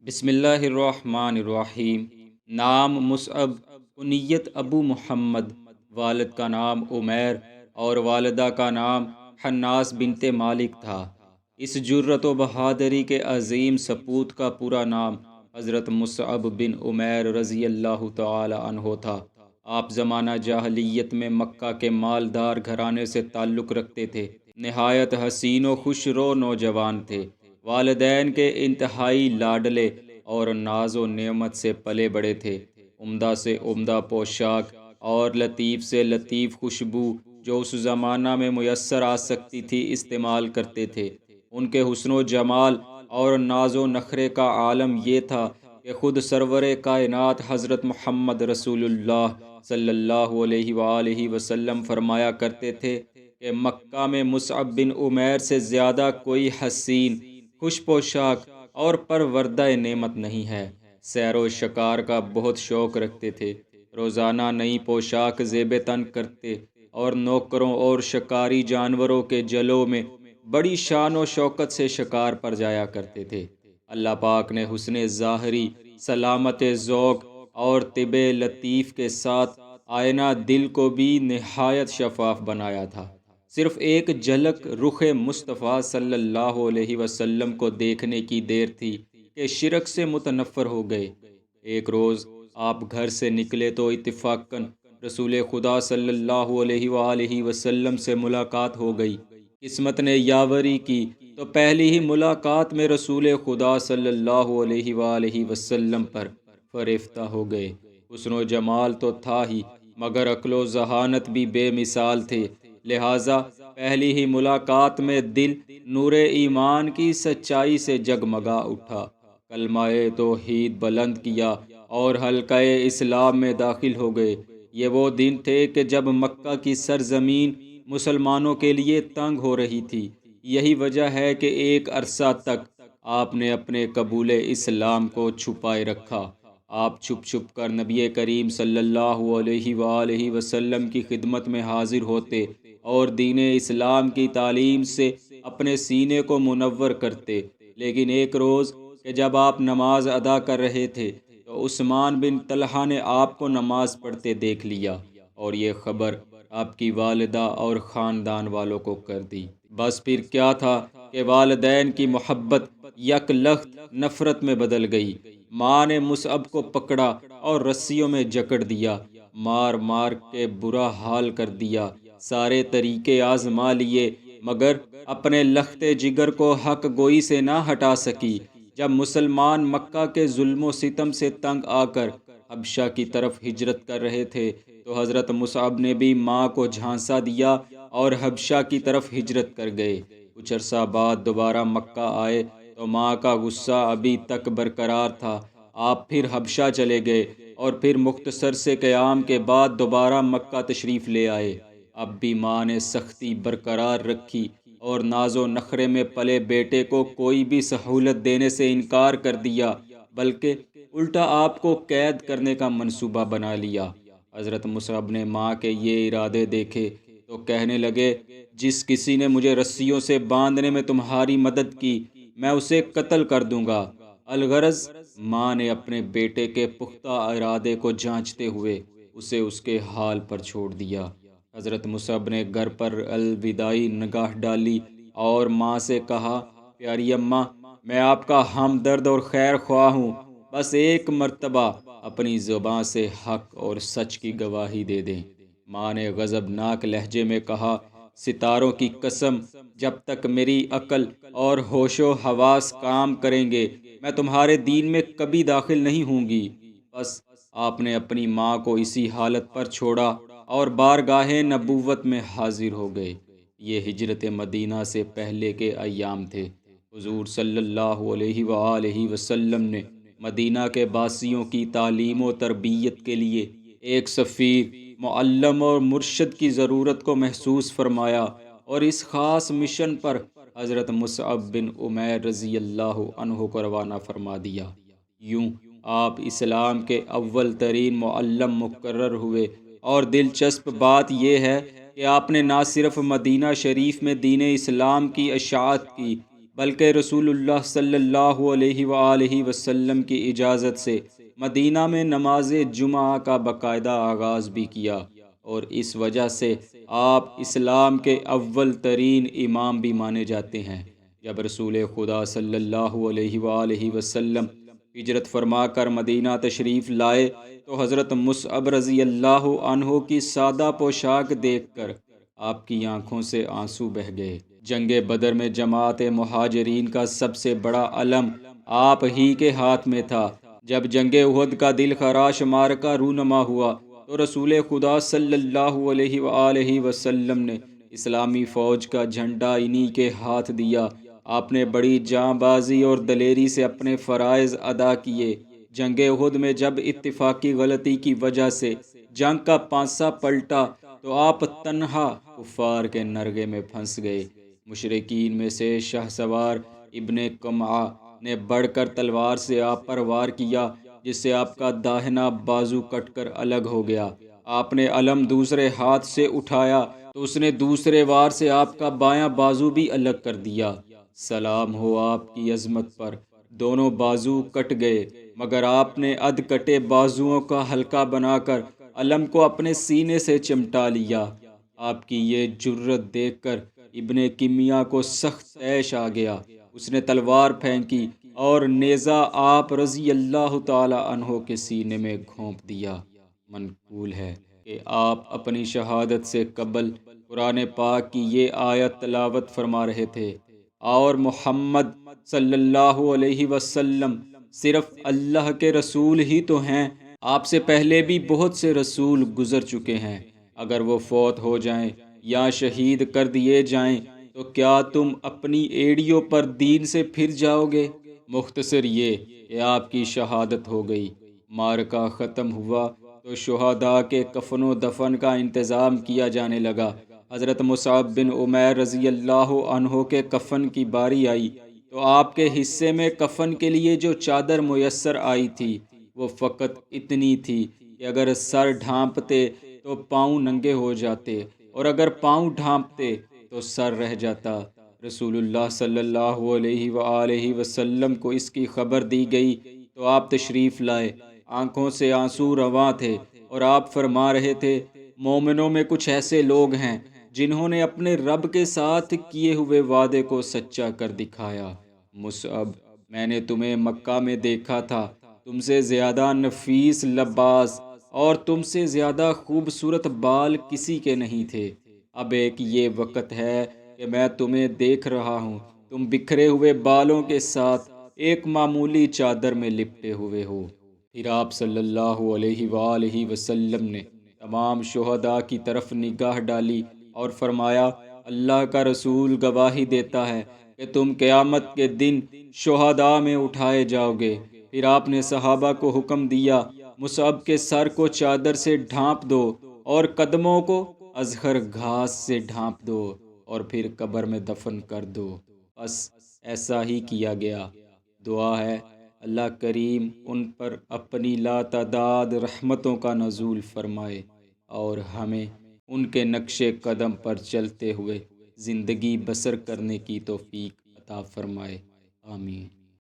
بسم اللہ الرحمن الرحیم۔ نام مصعب، کنیت ابو محمد، والد کا نام عمیر اور والدہ کا نام حناس بنت مالک تھا۔ اس جرأت و بہادری کے عظیم سپوت کا پورا نام حضرت مصعب بن عمیر رضی اللہ تعالی عنہ تھا۔ آپ زمانہ جاہلیت میں مکہ کے مالدار گھرانے سے تعلق رکھتے تھے۔ نہایت حسین و خوش رو نوجوان تھے۔ والدین کے انتہائی لاڈلے اور ناز و نعمت سے پلے بڑے تھے۔ عمدہ سے عمدہ پوشاک اور لطیف سے لطیف خوشبو جو اس زمانہ میں میسر آ سکتی تھی استعمال کرتے تھے۔ ان کے حسن و جمال اور ناز و نخرے کا عالم یہ تھا کہ خود سرور کائنات حضرت محمد رسول اللہ صلی اللہ علیہ وآلہ وسلم فرمایا کرتے تھے کہ مکہ میں مصعب بن عمیر سے زیادہ کوئی حسین، خوش پوشاک اور پروردہ نعمت نہیں ہے۔ سیر و شکار کا بہت شوق رکھتے تھے۔ روزانہ نئی پوشاک زیب تن کرتے اور نوکروں اور شکاری جانوروں کے جلوں میں بڑی شان و شوکت سے شکار پر جایا کرتے تھے۔ اللہ پاک نے حسن ظاہری، سلامت ذوق اور طب لطیف کے ساتھ آئینہ دل کو بھی نہایت شفاف بنایا تھا۔ صرف ایک جھلک رخ مصطفیٰ صلی اللہ علیہ وسلم کو دیکھنے کی دیر تھی کہ شرک سے متنفر ہو گئے۔ ایک روز آپ گھر سے نکلے تو اتفاقاً رسول خدا صلی اللہ علیہ وآلہ وسلم سے ملاقات ہو گئی۔ قسمت نے یاوری کی تو پہلی ہی ملاقات میں رسول خدا صلی اللہ علیہ وآلہ وسلم پر فریفتہ ہو گئے۔ حسن و جمال تو تھا ہی مگر عقل و ذہانت بھی بے مثال تھے، لہٰذا پہلی ہی ملاقات میں دل نور ایمان کی سچائی سے جگمگا اٹھا۔ کلمہ توحید بلند کیا اور حلقہ اسلام میں داخل ہو گئے۔ یہ وہ دن تھے کہ جب مکہ کی سرزمین مسلمانوں کے لیے تنگ ہو رہی تھی۔ یہی وجہ ہے کہ ایک عرصہ تک آپ نے اپنے قبول اسلام کو چھپائے رکھا۔ آپ چھپ چھپ کر نبی کریم صلی اللہ علیہ وآلہ وسلم کی خدمت میں حاضر ہوتے اور دین اسلام کی تعلیم سے اپنے سینے کو منور کرتے۔ لیکن ایک روز کہ جب آپ نماز ادا کر رہے تھے تو عثمان بن طلحہ نے آپ کو نماز پڑھتے دیکھ لیا اور یہ خبر آپ کی والدہ اور خاندان والوں کو کر دی۔ بس پھر کیا تھا کہ والدین کی محبت یک لخت نفرت میں بدل گئی۔ ماں نے مصعب کو پکڑا اور رسیوں میں جکڑ دیا، مار مار کے برا حال کر دیا۔ سارے طریقے آزما لیے مگر اپنے لخت جگر کو حق گوئی سے نہ ہٹا سکی۔ جب مسلمان مکہ کے ظلم و ستم سے تنگ آ کر حبشہ کی طرف ہجرت کر رہے تھے تو حضرت مصعب نے بھی ماں کو جھانسا دیا اور حبشہ کی طرف ہجرت کر گئے۔ کچھ عرصہ بعد دوبارہ مکہ آئے تو ماں کا غصہ ابھی تک برقرار تھا۔ آپ پھر حبشہ چلے گئے اور پھر مختصر سے قیام کے بعد دوبارہ مکہ تشریف لے آئے۔ اب بھی ماں نے سختی برقرار رکھی اور ناز و نخرے میں پلے بیٹے کو کوئی بھی سہولت دینے سے انکار کر دیا، بلکہ الٹا آپ کو قید کرنے کا منصوبہ بنا لیا۔ حضرت مصعب نے ماں کے یہ ارادے دیکھے تو کہنے لگے، جس کسی نے مجھے رسیوں سے باندھنے میں تمہاری مدد کی میں اسے قتل کر دوں گا۔ الغرض ماں نے اپنے بیٹے کے پختہ ارادے کو جانچتے ہوئے اسے اس کے حال پر چھوڑ دیا۔ حضرت مصعب نے گھر پر الوداعی نگاہ ڈالی اور ماں سے کہا، پیاری اماں، میں آپ کا ہمدرد اور خیر خواہ ہوں، بس ایک مرتبہ اپنی زبان سے حق اور سچ کی گواہی دے دیں۔ ماں نے غضبناک لہجے میں کہا، ستاروں کی قسم، جب تک میری عقل اور ہوش و حواس کام کریں گے میں تمہارے دین میں کبھی داخل نہیں ہوں گی۔ بس آپ نے اپنی ماں کو اسی حالت پر چھوڑا اور بارگاہ نبوت میں حاضر ہو گئے۔ یہ ہجرت مدینہ سے پہلے کے ایام تھے۔ حضور صلی اللہ علیہ وآلہ وسلم نے مدینہ کے باسیوں کی تعلیم و تربیت کے لیے ایک سفیر، معلم اور مرشد کی ضرورت کو محسوس فرمایا اور اس خاص مشن پر حضرت مصعب بن عمیر رضی اللہ عنہ کو روانہ فرما دیا۔ یوں آپ اسلام کے اول ترین معلم مقرر ہوئے اور دلچسپ بات یہ ہے کہ آپ نے نہ صرف مدینہ شریف میں دین اسلام کی اشاعت کی بلکہ رسول اللہ صلی اللہ علیہ وآلہ وسلم کی اجازت سے مدینہ میں نماز جمعہ کا باقاعدہ آغاز بھی کیا، اور اس وجہ سے آپ اسلام کے اول ترین امام بھی مانے جاتے ہیں۔ جب رسول خدا صلی اللہ علیہ وآلہ وسلم ہجرت فرما کر مدینہ تشریف لائے تو حضرت مصعب رضی اللہ عنہ کی سادہ پوشاک دیکھ کر آپ کی آنکھوں سے آنسو بہہ گئے۔ جنگ بدر میں جماعت مہاجرین کا سب سے بڑا علم آپ ہی کے ہاتھ میں تھا۔ جب جنگ احد کا دل خراش معرکہ رونما ہوا تو رسول خدا صلی اللہ علیہ وآلہ وسلم نے اسلامی فوج کا جھنڈا انہی کے ہاتھ دیا۔ آپ نے بڑی جاں بازی اور دلیری سے اپنے فرائض ادا کیے۔ جنگ احد میں جب اتفاقی غلطی کی وجہ سے جنگ کا پانسا پلٹا تو آپ تنہا کفار کے نرغے میں پھنس گئے۔ مشرکین میں سے شاہ سوار ابن قمعہ نے بڑھ کر تلوار سے آپ پر وار کیا، جس سے آپ کا داہنا بازو کٹ کر الگ ہو گیا۔ آپ نے علم دوسرے ہاتھ سے اٹھایا تو اس نے دوسرے وار سے آپ کا بایاں بازو بھی الگ کر دیا۔ سلام ہو آپ کی عظمت پر، دونوں بازو کٹ گئے، مگر آپ نے ادھ کٹے بازوؤں کا حلقہ بنا کر علم کو اپنے سینے سے چمٹا لیا۔ آپ کی یہ جرت دیکھ کر ابن کمیہ کو سخت طیش آ گیا۔ اس نے تلوار پھینکی اور نیزہ آپ رضی اللہ تعالی عنہ کے سینے میں گھونپ دیا۔ منقول ہے کہ آپ اپنی شہادت سے قبل قرآن پاک کی یہ آیت تلاوت فرما رہے تھے، اور محمد صلی اللہ علیہ وسلم صرف اللہ کے رسول ہی تو ہیں، آپ سے پہلے بھی بہت سے رسول گزر چکے ہیں۔ اگر وہ فوت ہو جائیں یا شہید کر دیے جائیں تو کیا تم اپنی ایڑیوں پر دین سے پھر جاؤ گے؟ مختصر یہ کہ آپ کی شہادت ہو گئی۔ معرکہ ختم ہوا تو شہداء کے کفن و دفن کا انتظام کیا جانے لگا۔ حضرت مصعب بن عمیر رضی اللہ عنہ کے کفن کی باری آئی تو آپ کے حصے میں کفن کے لیے جو چادر میسر آئی تھی وہ فقط اتنی تھی کہ اگر سر ڈھانپتے تو پاؤں ننگے ہو جاتے، اور اگر پاؤں ڈھانپتے تو سر رہ جاتا۔ رسول اللہ صلی اللہ علیہ وآلہ وسلم کو اس کی خبر دی گئی تو آپ تشریف لائے۔ آنکھوں سے آنسو رواں تھے اور آپ فرما رہے تھے، مومنوں میں کچھ ایسے لوگ ہیں جنہوں نے اپنے رب کے ساتھ کیے ہوئے وعدے کو سچا کر دکھایا۔ مصعب، میں نے تمہیں مکہ میں دیکھا تھا، تم سے زیادہ نفیس لباس اور تم سے زیادہ خوبصورت بال کسی کے نہیں تھے۔ اب ایک یہ وقت ہے کہ میں تمہیں دیکھ رہا ہوں، تم بکھرے ہوئے بالوں کے ساتھ ایک معمولی چادر میں لپٹے ہوئے ہو۔ پھر آپ صلی اللہ علیہ وآلہ وسلم نے تمام شہداء کی طرف نگاہ ڈالی اور فرمایا، اللہ کا رسول گواہی دیتا ہے کہ تم قیامت کے دن شہداء میں اٹھائے جاؤ گے۔ پھر آپ نے صحابہ کو حکم دیا، مصعب کے سر کو چادر سے ڈھانپ دو اور قدموں کو ازہر گھاس سے ڈھانپ دو اور پھر قبر میں دفن کر دو۔ بس ایسا ہی کیا گیا۔ دعا ہے اللہ کریم ان پر اپنی لاتعداد رحمتوں کا نزول فرمائے اور ہمیں ان کے نقش قدم پر چلتے ہوئے زندگی بسر کرنے کی توفیق عطا فرمائے۔ آمین۔